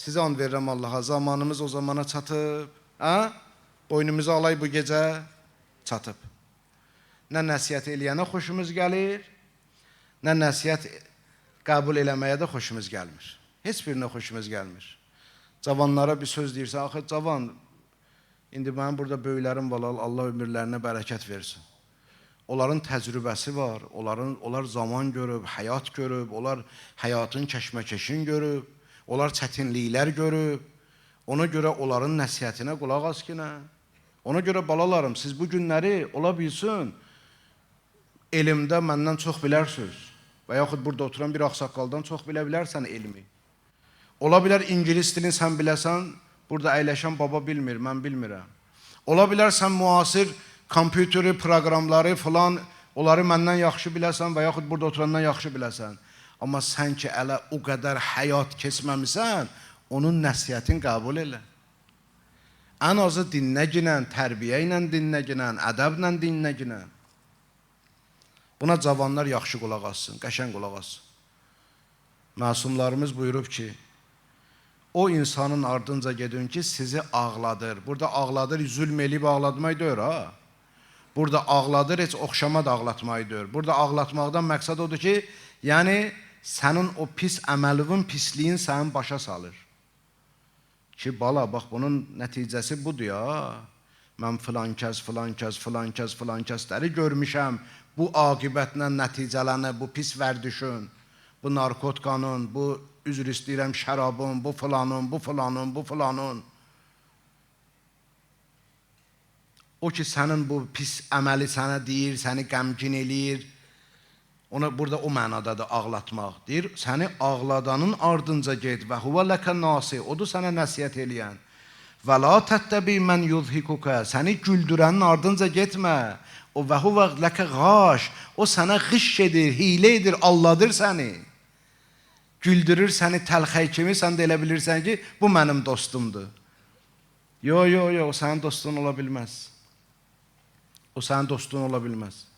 Sizə and verirəm Allaha, zamanımız o zamana çatıb. Ha? Boynumuzu alay bu gecə çatıb. Nə nəsihət eləyənə xoşumuz gəlir, nə nəsihət qəbul eləməyə də xoşumuz gəlmir. Heç birinə xoşumuz gəlmir. Cavanlara bir söz deyirsə, axı cavan, indi mənim burada böyüklərim var, Allah ömürlərinə bərəkət versin. Onların təcrübəsi var, onlar zaman görüb, həyat görüb, onlar həyatın kəşməkeşin görüb, onlar çətinliklər görüb. Ona görə onların nəsihətinə qulaq as ki, nə? Ona görə balalarım, siz bu günləri ola bilsin, elmdə məndən çox bilərsiniz və yaxud burada oturan bir ağsaqqaldan çox bilə bilərsən elmi. Ola bilər İngilis dilini sən biləsən, burada əyləşən baba bilmir, mən bilmirəm. Ola bilər sən müasir kompüteri, proqramları filan, onları məndən yaxşı biləsən və yaxud burada oturandan yaxşı biləsən. Amma sən ki, ələ o qədər həyat keçməmisən, onun nəsiyyətini qəbul elə. Ən azı dinləginən, tərbiyə ilə dinləginən, ədəblə dinləginən. Buna cavanlar yaxşı qulaq assın, qəşən qulaq assın. Məsumlarımız buyurub ki, o insanın ardınca gedin ki, sizi ağladır. Burada ağladır, zülm eləyib ağlatmayı deyir, ha? Burada ağladır, heç oxşama da ağlatmayı deyir. Burada ağlatmaqdan məqsəd odur ki, yəni sənin o pis əməlivin, pisliyin sənin başa salır. Ki, bala, bax, bunun nəticəsi budur ya. Mən filan kəsləri görmüşəm. Bu aqibətlə nəticələnir, bu pis vərdişin, bu narkotkanın, bu üzr istəyirəm şərabın, bu filanın. O ki, sənin bu pis əməli sənə deyir, səni qəmgin eləyir. Burada o mənadadır ağlatmaq. Deyir, səni ağladanın ardınca get və huvə ləkə nasi, odur sənə nəsiyyət eləyən. Və la təttəbi mən yuzhikuka, səni güldürənin ardınca getmə. O və huvə ləkə qaş, o sənə qış edir, hilə edir, alladır səni. Güldürür səni təlxəy kimi, sən də elə bilirsən ki, bu mənim dostumdur. Yo, o sənin dostun ola bilməz. O sənin dostun ola bilməz.